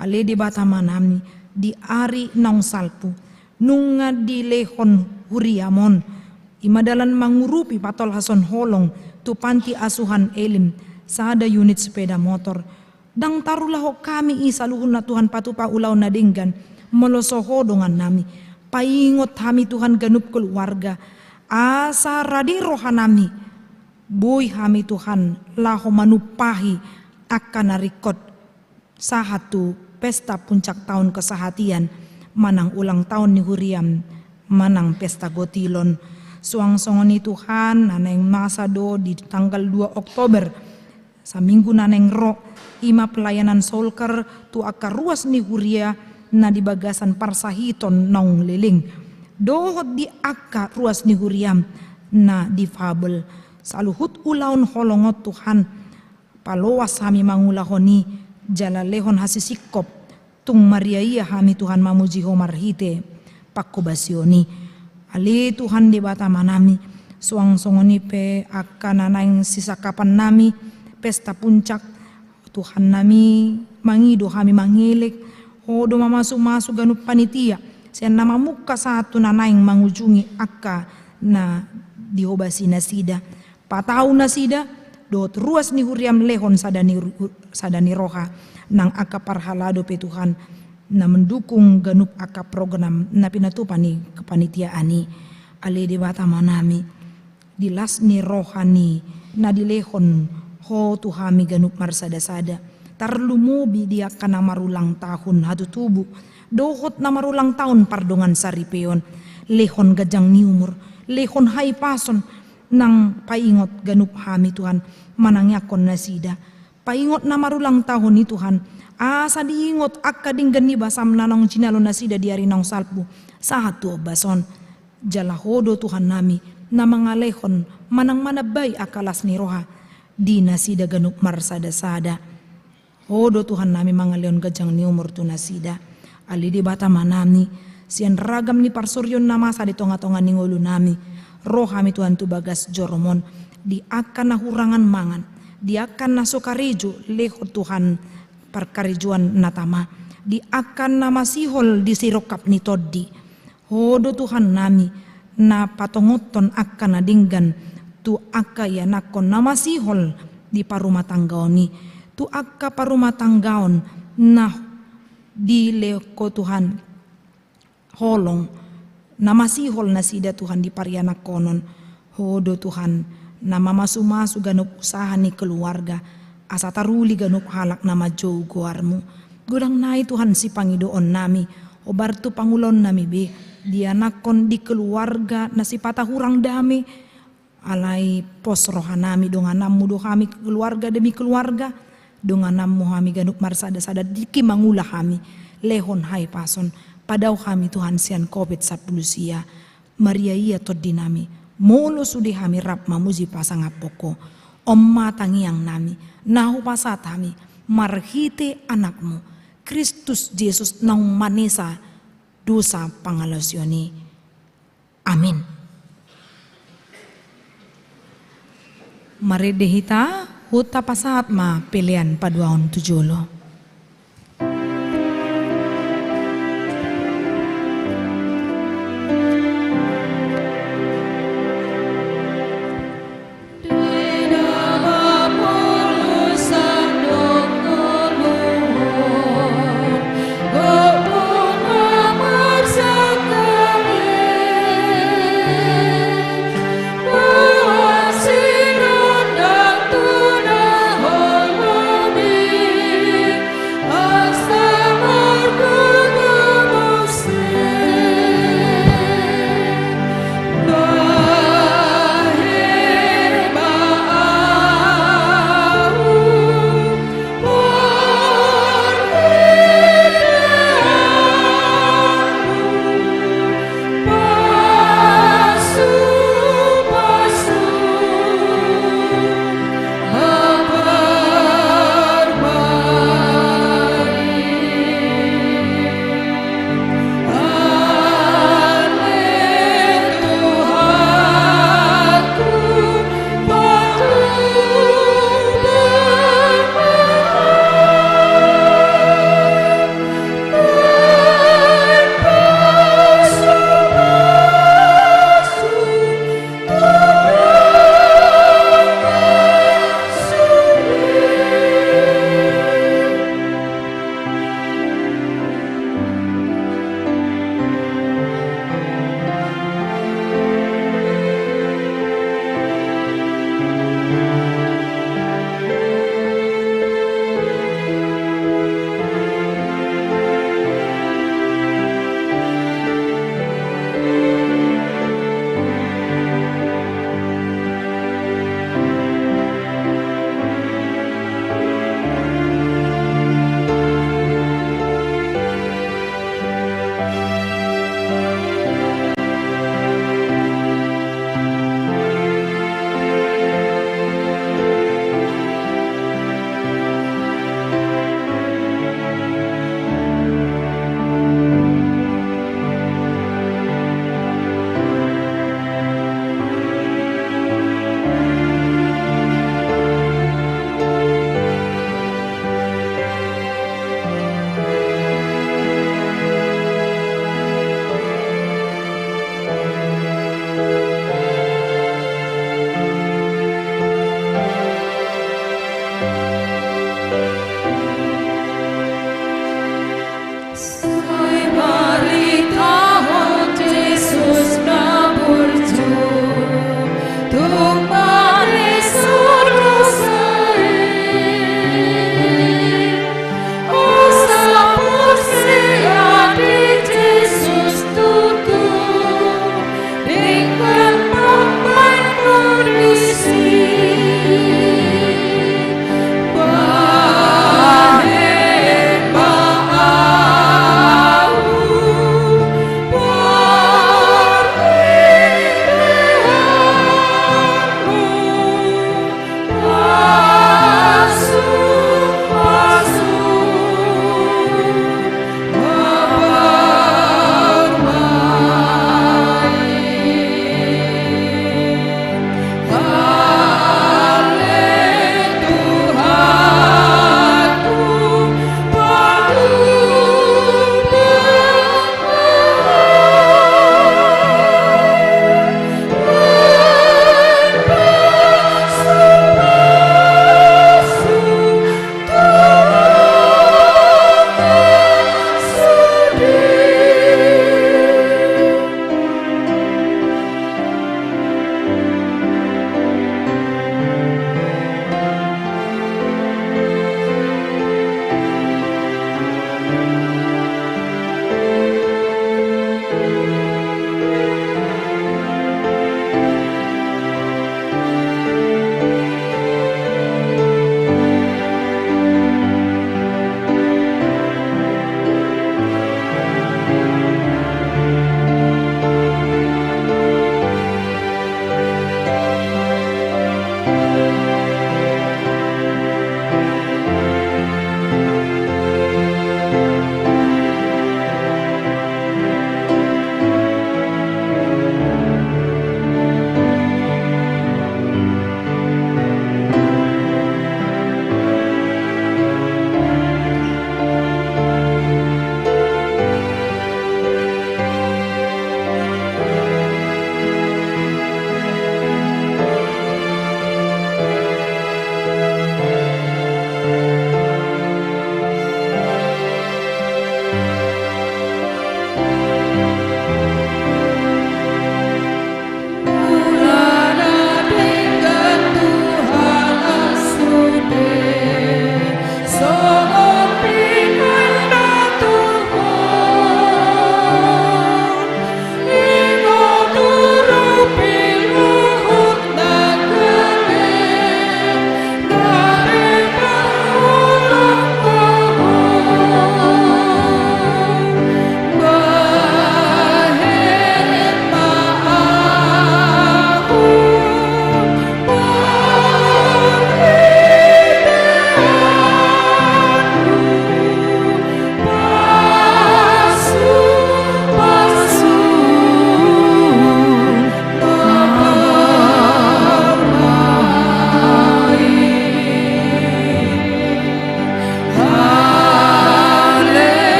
Ale debata manami di ari nang salpu. Nunga di lehon Huriamon. Imadalan mangurupi patol hason holong tu panti asuhan elim sada unit sepeda motor. Dang tarulah ho kami isaluhun na Tuhan patupa ulaw na dinggan molosoho dongan nami. Paingot kami Tuhan ganup keluarga. Asa radi rohanami. Boy kami Tuhan laho manupahi akan narikot sahatu pesta puncak tahun kesehatian. Manang ulang tahun ni Huriam, manang pesta gotilon. Suang songoni Tuhan naneng masa do di tanggal 2 Oktober. Sa minggu naneng ro, ima pelayanan solker tu akar ruas ni Huria na di bagasan parsahiton nong liling. Dohot di akar ruas ni Huriam na di fabel. Saluhut ulaun holongot Tuhan. Palowas kami mangulahoni jalalehon hasisikop. Tung Maria iya kami Tuhan mamuji homarhite pakobasioni. Ali Tuhan di bata manami suang songoni pe akan nanang sisakapan nami pesta puncak Tuhan nami mangido kami mangilik hodo mamasu-masu ganup panitia sian nama muka satu nanaing mangujungi akka na dihobasi nasida patau nasida dot ruas ni Huriam lehon sadani roha nang aka parhalado pe Tuhan na mendukung ganup aka program na pinatupan ni kepanitiaan ni ale di bata manami dilas ni rohani na dilehon ho Tuhami ganup marsada-sada tarlumubi dia kana marulang tahun hatu tubu dohot na marulang tahun pardongan saripeon lehon gajang ni umur lehon hai pason nang paingot ganup hami Tuhan manangyakon nasida. Paingot na marulang tahun ni Tuhan. Asa diingot akka dinggan ni basam nanong jinalo nasida diari nang salpu. Sahatu bason. Jalahodo Tuhan nami na mangalehon manang manabay akalas ni roha. Di nasida ganup marsada-sada. Hodo Tuhan nami mangalehon gajang ni umur tu nasida. Ali di bata manami. Sian ragam ni parsuryon na masa di tonga-tonga ni ngulu nami. Roha mi Tuhan tu bagas joromon. Di akan nahurangan mangan. Dia akan nasokarejo leho Tuhan parkarejuan natama. Di akan nama sihol di sirokap ni toddi. Hodo Tuhan nami na patongoton akan nadinggan tu akka ya nakon nama sihol di parumah tanggaon ni. Tu akka parumah tanggaon nah di leko Tuhan holong nama sihol nasida Tuhan di pariana konon. Hodo Tuhan nama masu-masu ganup usaha ni keluarga asa taruli ganup halak nama jauh goarmu gudang nai Tuhan si pangidoon nami obar tu pangulon nami be dia nakon di keluarga nasi patah hurang dami alai pos rohanami donganammu do kami keluarga demi keluarga donganammu kami ganup marsada-sada diki mangulah kami lehon hai pason padau kami Tuhan sian COVID 10 sia Maria iya toddi nami molo sudi kami rap mamuji pasang apoko omma tangiang nami nahu pasat kami marhite anakmu Kristus Yesus nang manesa dosa pangalasyoni amin. Mari dehita huta pasat ma pilihan paduaon tujolo. Sing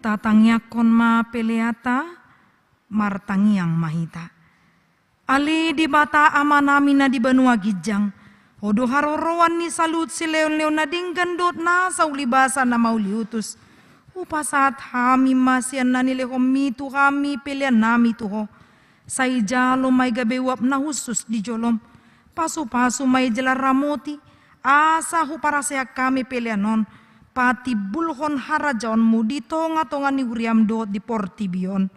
tatangyakon ma peleata martangiang mahita. Ali di bata amanami na di banua gijang. Odo harorowan ni salut si leon-leon na dinggandot na sa ulibasa na mauliutus. Upasat hami masyan na nilehom mitu kami pilihan nami tuho. Sa ijalo may gabewap na husus di jolom. Pasu-pasu may jalaramoti. Asa hu para seyak kami pilihanon. Pati bulhon harajaon mu di tonga-tonga ni uriam dot di portibion.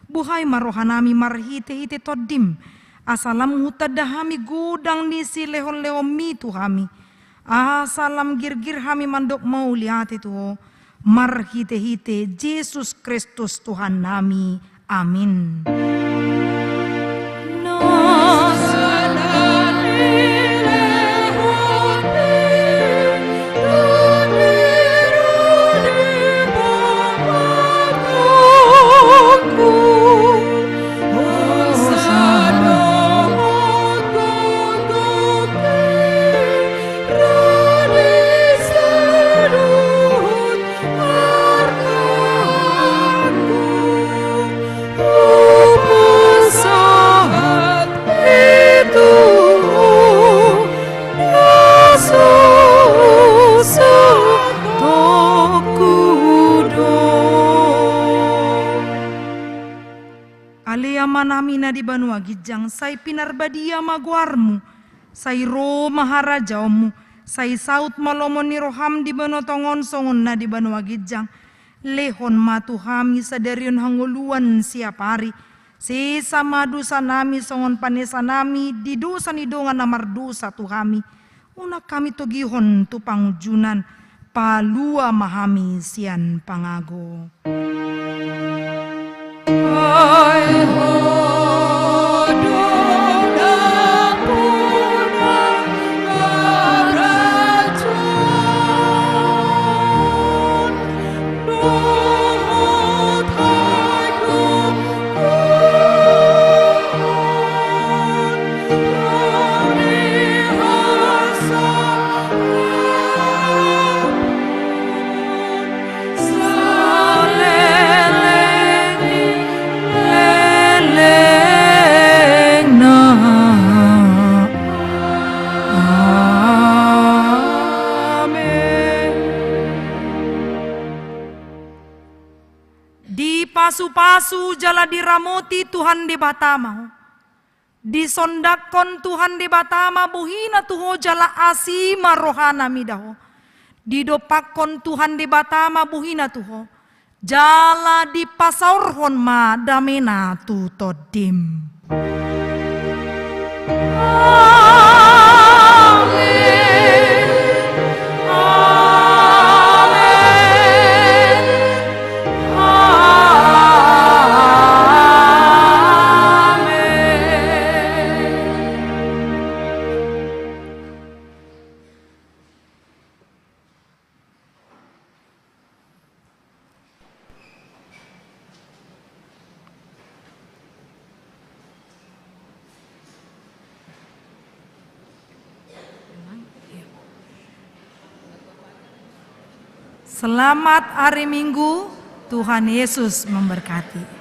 Buhay marohanami marhite-hite todim. Asalam hutadahami gudang ni si lehon-lehon mitu hami. Asalam gir-gir hami mandok mau lihat itu. Marhite-hite Yesus Kristus Tuhan nami. Amin. Manami na di banua gijang, say pinarbadia maguarmu, say ro maharajamu, say saut malomon ni roham di banotongon songon na di banua gijang, lehon matuhami sa derion hanguluan siap hari, si sama dusa nami songon panesa nami, di dusa ni dongan namardusa tuhami, una kami togihon tu pangujunan, palua mahami sian pangago. Pasu-pasu jala diramoti Tuhan di batama. Disondakon Tuhan di batama buhina tuho jala asima rohana midaho. Didopakon Tuhan di batama buhina tuho. Jala di pasaurhon ma damena tu todim. Selamat hari Minggu, Tuhan Yesus memberkati.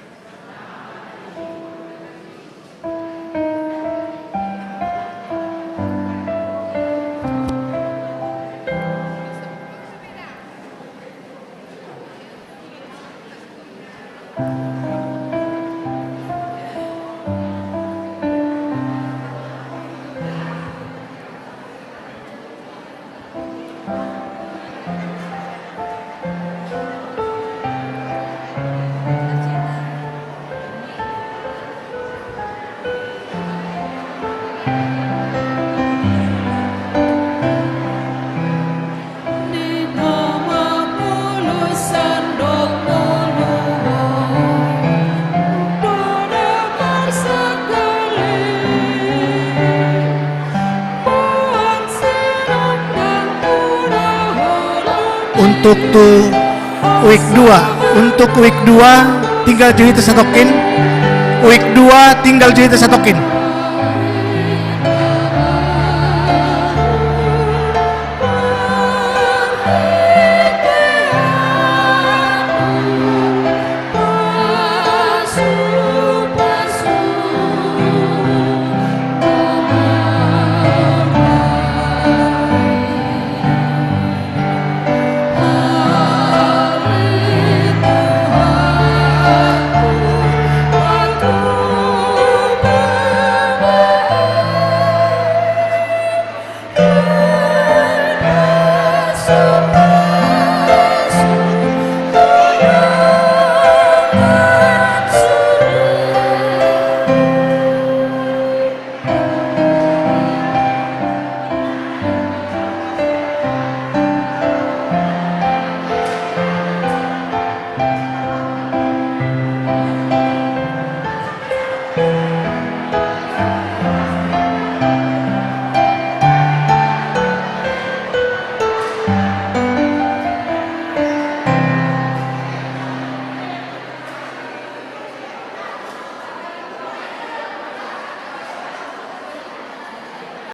Untuk week 2, untuk week 2 tinggal jadi satokin, week 2 tinggal jadi satokin.